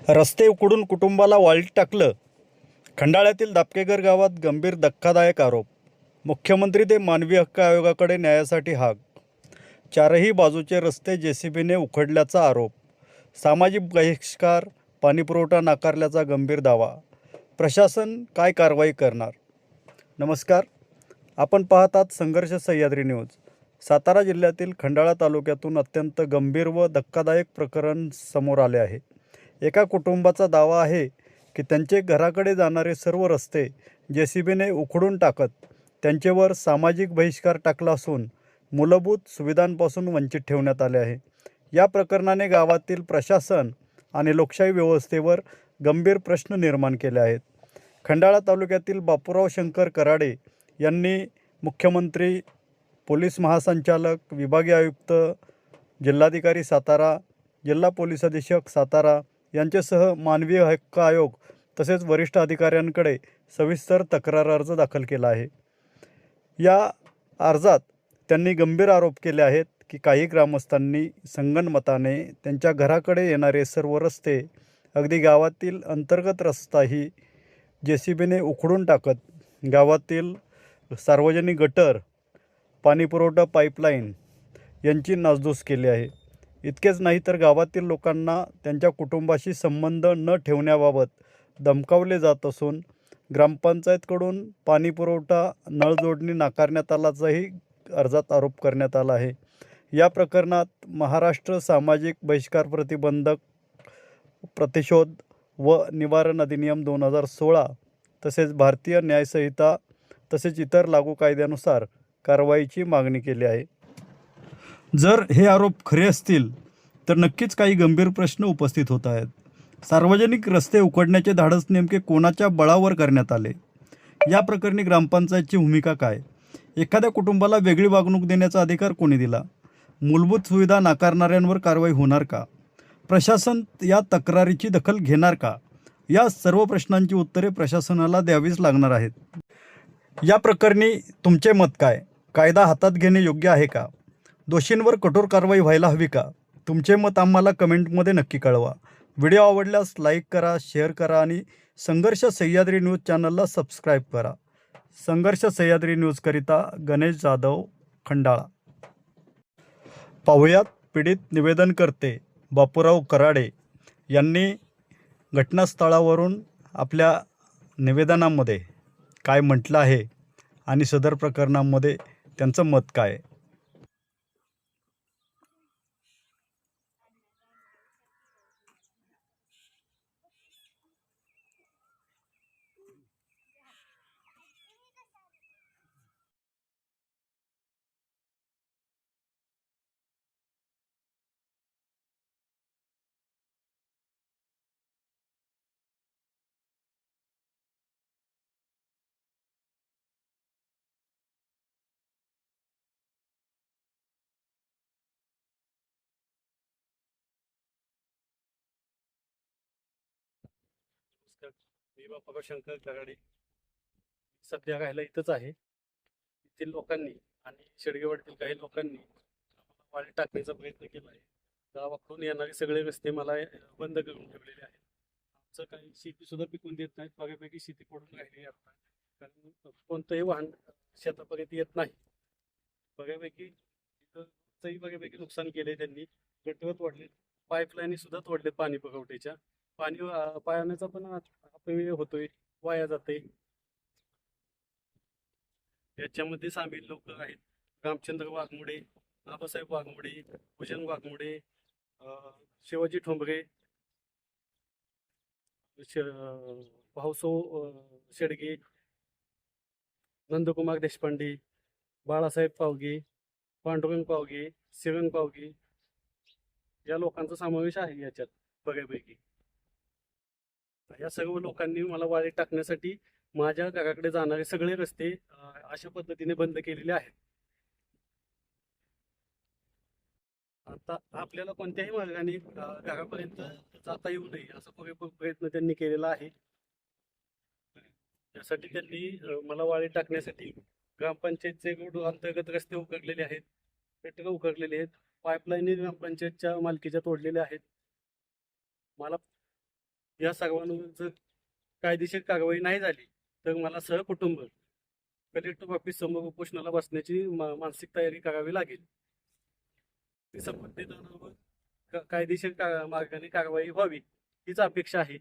रस्ते उकडून कुटुंबाला वाळीत टाकलं. खंडाळ्यातील दापकेगर गावात गंभीर धक्कादायक आरोप. मुख्यमंत्री ते मानवी हक्क आयोगाकडे न्यायासाठी हाक. चारही बाजूचे रस्ते जेसीबीने उखडल्याचा आरोप. सामाजिक बहिष्कार, पाणीपुरवठा नाकारल्याचा गंभीर दावा. प्रशासन काय कारवाई करणार? नमस्कार, आपण पाहतात संघर्ष सह्याद्री न्यूज. सातारा जिल्ह्यातील खंडाळा तालुक्यातून अत्यंत गंभीर व धक्कादायक प्रकरण समोर आले आहे. एका कुटुंबाचा दावा आहे की त्यांचे घराकडे जाणारे सर्व रस्ते जेसीबीने उखडून टाकत त्यांच्यावर सामाजिक बहिष्कार टाकला असून मूलभूत सुविधांपासून वंचित ठेवण्यात आले आहे. या प्रकरणाने गावातील प्रशासन आणि लोकशाही व्यवस्थेवर गंभीर प्रश्न निर्माण केले आहेत. खंडाळा तालुक्यातील बापूराव शंकर कराडे यांनी मुख्यमंत्री, पोलीस महासंचालक, विभागीय आयुक्त, जिल्हाधिकारी सातारा, जिल्हा पोलीस अधीक्षक सातारा यांच्यासह मानवी हक्क आयोग तसेच वरिष्ठ अधिकाऱ्यांकडे सविस्तर तक्रार अर्ज दाखल केला आहे. या अर्जात त्यांनी गंभीर आरोप केले आहेत की काही ग्रामस्थांनी संगनमताने त्यांच्या घराकडे येणारे सर्व रस्ते, अगदी गावातील अंतर्गत रस्ताही जेसीबीने उखडून टाकत गावातील सार्वजनिक गटर, पाणीपुरवठा पाईपलाईन यांची नासधूस केली आहे. इतकेच नाही तर गावातील लोकांना त्यांच्या कुटुंबाशी संबंध न ठेवण्याबाबत धमकावले जात असून ग्रामपंचायतकडून पाणीपुरवठा नळ जोडणी नाकारण्यात आल्याचाही अर्जात आरोप करण्यात आला आहे. या प्रकरणात महाराष्ट्र सामाजिक बहिष्कार प्रतिबंधक, प्रतिशोध व निवारण अधिनियम 2016 तसेच भारतीय न्यायसंहिता तसेच इतर लागू कायद्यानुसार कारवाईची मागणी केली आहे. जर हे आरोप खरे असतील तर नक्कीच काही गंभीर प्रश्न उपस्थित होत आहेत. सार्वजनिक रस्ते उखडण्याचे धाडस नेमके कोणाच्या बळावर करण्यात आले? या प्रकरणी ग्रामपंचायतची भूमिका काय? एखाद्या कुटुंबाला वेगळी वागणूक देण्याचा अधिकार कोणी दिला? मूलभूत सुविधा नाकारणाऱ्यांवर कारवाई होणार का? प्रशासन या तक्रारीची दखल घेणार का? या सर्व प्रश्नांची उत्तरे प्रशासनाला द्यावीच लागणार आहेत. या प्रकरणी तुमचे मत काय? कायदा हातात घेणे योग्य आहे का? दोषींवर कठोर कारवाई व्हायला हवी का? तुमचे मत आम्हाला कमेंटमध्ये नक्की कळवा. व्हिडिओ आवडल्यास लाईक करा, शेअर करा आणि संघर्ष सह्याद्री न्यूज चॅनलला सबस्क्राईब करा. संघर्ष सह्याद्री न्यूजकरिता गणेश जाधव, खंडाळा. पाहुयात पीडित निवेदनकर्ते बापूराव कराडे यांनी घटनास्थळावरून आपल्या निवेदनामध्ये काय म्हटलं आहे आणि सदर प्रकरणामध्ये त्यांचं मत काय आहे. मी बापूराव शंकर कराडे सध्या राहायला इथंच आहे. येथील लोकांनी आणि शेडगेवाडीतील काही लोकांनी वाळी टाकण्याचा प्रयत्न केला आहे. गावाकडून येणारे सगळे रस्ते मला बंद करून ठेवलेले आहेत. आमचं काही शेती सुद्धा पिकून देत नाहीत. बऱ्यापैकी शेती पडून राहिली आता, कारण कोणतंही वाहन शेतापर्यंत येत नाही. बऱ्यापैकी इथंही बऱ्यापैकी नुकसान केले त्यांनी. गटर तोडले, पाईपलाईनी सुद्धा तोडलेत पाणी पुरवठ्याच्या. पाणी पाण्याचा पण अपव्यय होतोय, वाया जाते. याच्यामध्ये सामील लोक आहेत रामचंद्र वाघमोडे, आबासाहेब वाघमोडे, भूषण वाघमोडे, शिवाजी ठोंबरे, भाऊसो शेडगे, नंदकुमार देशपांडे, बाळासाहेब पावगे, पांडुरंग पावगे, शिवण पावगे या लोकांचा समावेश आहे याच्यात बऱ्यापैकी. या सर्व लोकांनी मला वाळीत टाकण्यासाठी माझ्या घराकडे जाणारे सगळे रस्ते अशा पद्धतीने बंद केलेले आहेत. आता आपल्याला कोणत्याही मार्गाने घरापर्यंत जाता येऊ नये असा प्रयत्न त्यांनी केलेला आहे. त्यासाठी त्यांनी मला वाळीत टाकण्यासाठी ग्रामपंचायतचे अंतर्गत रस्ते उकरलेले आहेत, गटर उकरलेले आहेत, पाईपलाईन ग्रामपंचायतच्या मालकीच्या तोडलेल्या आहेत. मला या सर्वांवर जर कायदेशीर कारवाई नाही झाली तर मला सहकुटुंब कलेक्टर ऑफिस समोर उपोषणाला बसण्याची मानसिक तयारी करावी लागेल. संबंधितांवर कायदेशीर मार्गाने कारवाई व्हावी हीच अपेक्षा आहे.